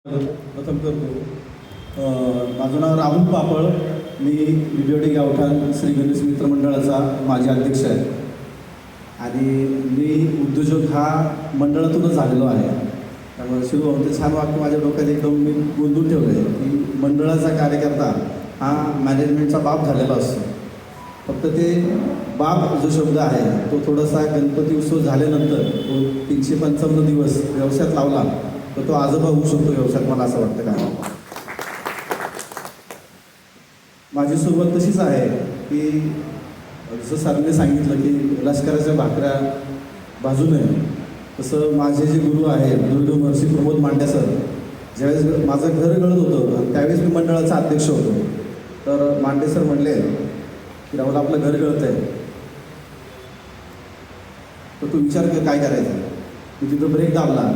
प्रथम करतो. माझं नाव राहुल पापळ. मी विडिओडी गावठाण श्री गणेश मित्र मंडळाचा माजी अध्यक्ष आहे आणि मी उद्योजक हा मंडळातूनच झालेलो आहे. त्यामुळे शिवभाऊंचे छान वाक्य माझ्या डोक्यात एकदम मी गुंतून ठेवलं आहे की मंडळाचा कार्यकर्ता हा मॅनेजमेंटचा बाप झालेला असतो. फक्त ते बाप जो शब्द आहे तो थोडासा गणपती उत्सव झाल्यानंतर तो 355 दिवस व्यवसायात लावला तर तो आजोबा होऊ शकतो व्यवसायात, मला असं वाटतं. का माझी सुरुवात तशीच आहे की जसं सरांनी सांगितलं की लष्कराच्या भाकऱ्या भाजू नये, तसं माझे जे गुरु आहेत दुर्ग महर्षी प्रमोद मांडे सर, ज्यावेळेस माझं घर गळत होतं त्यावेळेस मी मंडळाचा अध्यक्ष होतो. तर मांडे सर म्हणले की राहुल आपलं घर गळत आहे तर तू विचार कर काय करायचं. मी तिथं ब्रेक दाबला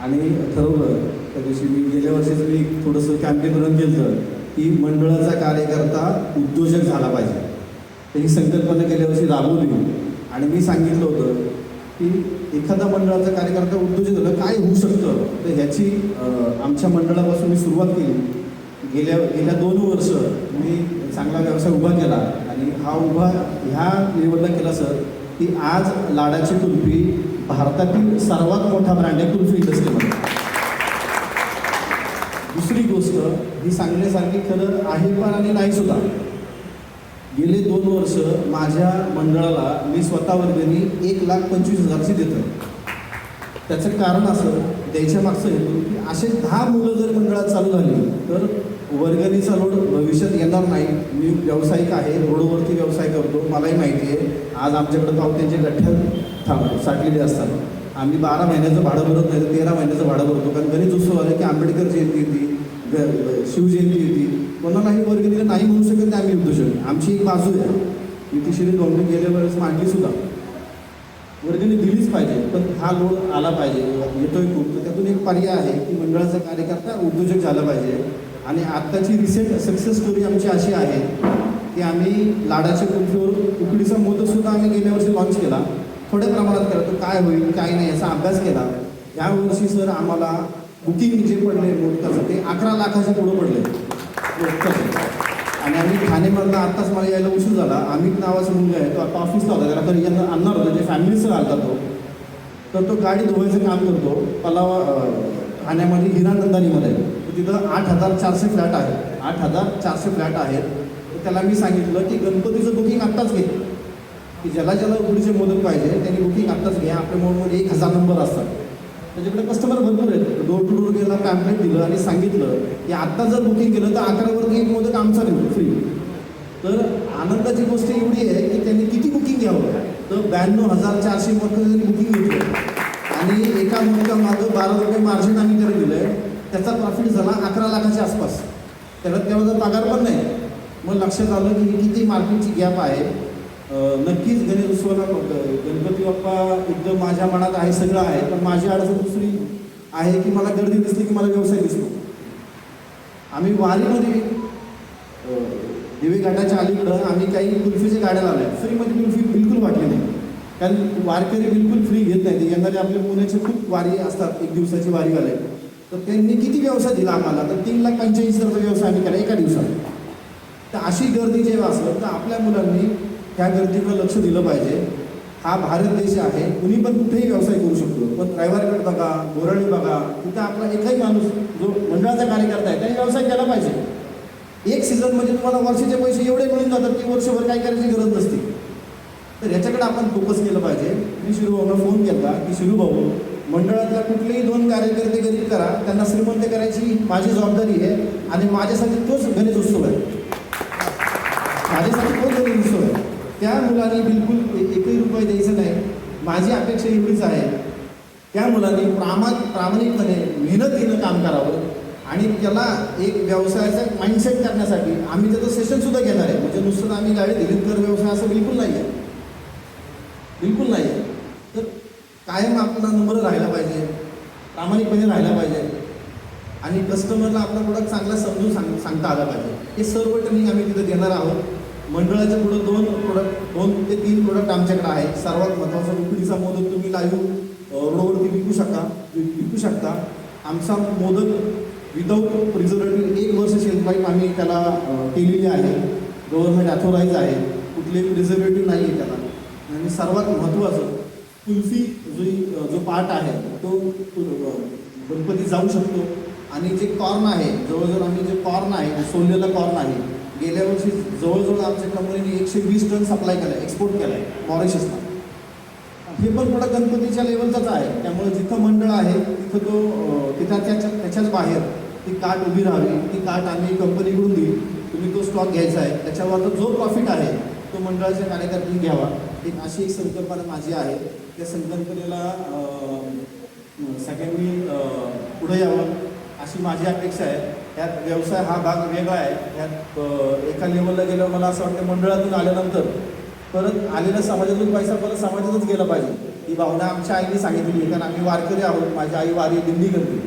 आणि ठरवलं. त्या दिवशी मी गेल्या वर्षीच मी थोडंसं कॅम्पेन रन केलं की मंडळाचा कार्यकर्ता उद्योजक झाला पाहिजे. तर ही संकल्पना गेल्या वर्षी राबवली आणि मी सांगितलं होतं की एखादा मंडळाचा कार्यकर्ता उद्योजक झालं काय होऊ शकतं. तर ह्याची आमच्या मंडळापासून मी सुरुवात केली. गेल्या 2 वर्ष मी चांगला व्यवसाय उभा केला आणि हा उभा ह्या लेवलला केला सर की आज लाडाची कुल्फी भारतातील सर्वात मोठा ब्रँड आहे कुल्फी इंडस्ट्रीमध्ये. दुसरी गोष्ट ही सांगण्यासारखी खरं आहे पण आणि नाही सुद्धा. गेले 2 वर्ष माझ्या मंडळाला मी स्वतः वर्गणी 1,25,000ची देतो. त्याचं कारण असं द्यायच्या मागचं हेतू की असे 10 मुलं जर मंडळात चालू झाली तर वर्गणीचा लोड भविष्यात येणार नाही. मी व्यावसायिक आहे, रोडवरती व्यवसाय करतो, मलाही माहिती आहे. आज आमच्याकडं पावत्यांचे गठ्ठ्या साठलेले असतात. आम्ही 12 महिन्याचं भाडं भरत नाही तर 13 महिन्याचं भाडं भरतो. कारण गणेश उत्सव आला की आंबेडकर जयंती येते, शिवजयंती येते, कोणालाही वर्गणीला नाही म्हणू शकत नाही. आम्ही उद्योजक आमची एक बाजू आहे की ती श्री गव्हर्नमेंट गेल्या वेळेस मांडली सुद्धा. वर्गणी दिलीच पाहिजे पण हा लोड आला पाहिजे, येतोय खूप. तर त्यातून एक पर्याय आहे की मंडळाचा कार्यकर्ता उद्योजक झाला पाहिजे. आणि आत्ताची रिसेंट सक्सेस स्टोरी आमची अशी आहे की आम्ही लाडाच्या कुल्फीवर उकडीचा मोदकसुद्धा आम्ही गेल्या वर्षी लॉन्च केला. थोड्या प्रमाणात केला, तो काय होईल काय नाही याचा अभ्यास केला. या वर्षी सर आम्हाला बुकिंग जे पडले मोदकाचं ते 11 लाखाच्या पुढं पडले मोदकाचं. आणि आम्ही ठाणेमधला आत्ताच मला यायला उशीर झाला. अमित नावाचा मुलगा आहे तो आता ऑफिसला होता, त्याला तर यांना आणणार होतं, जे फॅमिलीसह आलता तो. तर तो गाडी धुवायचं काम करतो पलावा ठाण्यामध्ये हिरानंदानीमध्ये. तिथं 8,400 फ्लॅट आहेत, 8,400 फ्लॅट आहेत. तर त्याला मी सांगितलं की गणपतीचं बुकिंग आत्ताच घे, की ज्याला उकडीचे मोदक पाहिजे त्यांनी बुकिंग आत्ताच घ्या. आपल्या मोडमध्ये 1,000 नंबर असतात, त्याच्याकडे कस्टमर भरपूर आहेत. डोर टू डोर गेला, पॅम्पलेट दिलं आणि सांगितलं की आत्ता जर बुकिंग केलं तर 11वरती एक मोदक आमचा देऊ फ्री. तर आनंदाची गोष्ट एवढी आहे की त्यांनी किती बुकिंग घ्यावं, तर 92,400 मोदकाचं बुकिंग घेतलं आणि एका मोदकामागं 12 रुपये मार्जिन आम्ही त्याला दिलं आहे. त्याचा प्रॉफिट झाला 11 लाखाच्या आसपास. त्याला तेव्हा पगार पण नाही. मग लक्षात आलं की ही किती मार्केटची गॅप आहे. नक्कीच गणेश उत्सवाला गणपती बाप्पा एकदम माझ्या मनात आहे, सगळं आहे. पण माझी अडचण दुसरी आहे की मला गर्दी दिसली की मला व्यवसाय दिसतो. आम्ही वारीमध्ये दिवे घाटाच्या अलीकडं आम्ही काही कुल्फीच्या गाड्या लावल्या. फ्रीमध्ये कुल्फी बिलकुल वाटली नाही, कारण वारकरी बिलकुल फ्री घेत नाही. ते येणारे आपल्या पुण्याचे खूप वारी असतात, 1 दिवसाची वारी घालाय. तर त्यांनी किती व्यवसाय दिला आम्हाला, तर 3,85,000चा व्यवसाय आम्ही केला एका दिवसात. तर अशी गर्दी जेव्हा असलं तर आपल्या मुलांनी त्या गर्दीकडे लक्ष दिलं पाहिजे. हा भारत देश आहे, कुणी पण कुठेही व्यवसाय करू शकतो. पण ड्रायव्हरकडे बघा, बोराळी बघा, तिथं आपला एकही माणूस जो मंडळाचा कार्यकर्ता आहे त्याने व्यवसाय केला पाहिजे. एक सीझन म्हणजे तुम्हाला वर्षाचे पैसे एवढे मिळून जातात की वर्षभर काय करायची गरज नसते. तर याच्याकडे आपण फोकस केलं पाहिजे. मी शिरूभाऊंना फोन केला की शिरूभाऊ, मंडळातल्या कुठलेही 2 कार्यकर्ते गरीब करा, त्यांना श्रीमंत करायची माझी जबाबदारी आहे आणि माझ्यासाठी तोच गणेश उत्सव आहे. माझ्यासाठी तोच गणेश उत्सव आहे. त्या मुलांनी बिलकुल 1ही रुपये द्यायचं नाही. माझी अपेक्षा एवढीच आहे, त्या मुलांनी प्रामाणिकपणे मेहनतीनं काम करावं आणि त्याला एक व्यवसायाचा माइंडसेट करण्यासाठी आम्ही त्याचं सेशनसुद्धा घेणार आहे. म्हणजे नुसतं आम्ही गाडी दिलीत कर व्यवसाय असं बिलकुल नाही आहे, बिलकुल नाही आहे. तर कायम आपला नंबर राहायला पाहिजे, प्रामाणिकपणे राहायला पाहिजे आणि कस्टमरला आपला प्रोडक्ट चांगला समजून सांगता आला पाहिजे. हे सर्व ट्रेनिंग आम्ही तिथं देणार आहोत. मंडळाच्या पुढं 2 ते 3 प्रोडक्ट आमच्याकडे आहेत. सर्वात महत्त्वाचा उकडीचा मोदक तुम्ही लाईव्ह रोडवरती विकू शकता. आमचा मोदक विदाऊट प्रिझर्वेटिव्ह 1 वर्ष शेल्फ लाईफ आम्ही त्याला केलेली आहे. गव्हर्नमेंट अथॉराईज आहे, कुठले प्रिझर्वेटिव्ह नाही आहे त्याला. आणि सर्वात महत्त्वाचं कुल्फी जो पार्ट आहे तो गणपती जाऊ शकतो. आणि जे कॉर्न आहे, जवळजवळ आम्ही जे कॉर्न आहे, सोललेला कॉर्न आहे, गेल्या वर्षी जवळजवळ आमच्या कंपनीने 120 टन सप्लाय केला आहे, एक्सपोर्ट केला आहे मॉरिशसला. हे पण थोडं गणपतीच्या लेवलचाच आहे. त्यामुळे जिथं मंडळ आहे तिथं त्याच्याच बाहेर ती काट उभी राहावी. ती काट आम्ही कंपनीकडून देईल, तुम्ही तो स्टॉक घ्यायचा आहे. त्याच्यावर जो प्रॉफिट आहे तो मंडळाच्या कार्यकर्त्यांनी घ्यावा. अशी एक संकल्पना माझी आहे. त्या संकल्पनेला सगळ्यांनी पुढे यावं अशी माझी अपेक्षा आहे. यात व्यवसाय हा भाग वेगळा आहे. यात एका लेवलला गेल्यावर मला असं वाटतं मंडळातून आल्यानंतर परत आलेला समाजातून पैसा परत समाजातच गेला पाहिजे. ही भावना आमच्या आईने सांगितलेली आहे. कारण आम्ही वारकरी आहोत. माझी आई वारी दिंडी करते.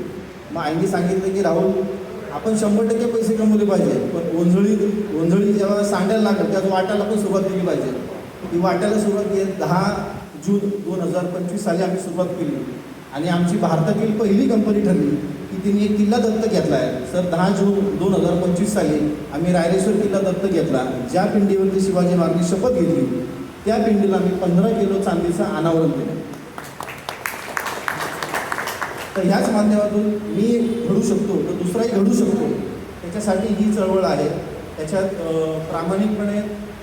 मग आईने सांगितलं की राहुल, आपण 100% पैसे कमवले पाहिजे, पण ओंजळी जेव्हा सांगायला लागेल त्याच वाटायला पण सुरुवात केली पाहिजे. ही वाटायला सुरुवात केली 10 जून 2025 साली आम्ही सुरुवात केली. आणि आमची भारतातील पहिली कंपनी ठरली की तिने एक किल्ला दत्तक घेतला आहे. सर 10 जून 2025 साली आम्ही रायरेश्वर किल्ला दत्तक घेतला. ज्या पिंडीवरती शिवाजी महाराजांनी शपथ घेतली त्या पिंडीला आम्ही 15 किलो चांदीचं अनावरण केलं. तर ह्याच माध्यमातून मी घडू शकतो तर दुसराही घडू शकतो, त्याच्यासाठी ही चळवळ आहे. त्याच्यात प्रामाणिकपणे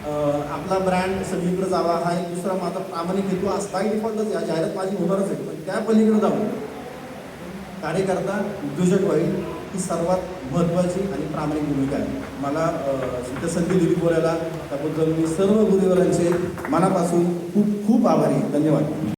आपला ब्रँड सगळीकडे जावा हा एक दुसरा माझा प्रामाणिक हेतू बाय डिफॉल्टच या जाहिरात माझी होणारच आहे. पण त्या पलीकडे जाऊन कार्यकर्ता उद्योजक होईल ही सर्वात महत्त्वाची आणि प्रामाणिक भूमिका आहे. मला इथं संधी दिली बोलायला त्याबद्दल मी सर्व गुरुवरांचे मनापासून खूप खूप आभारी. धन्यवाद.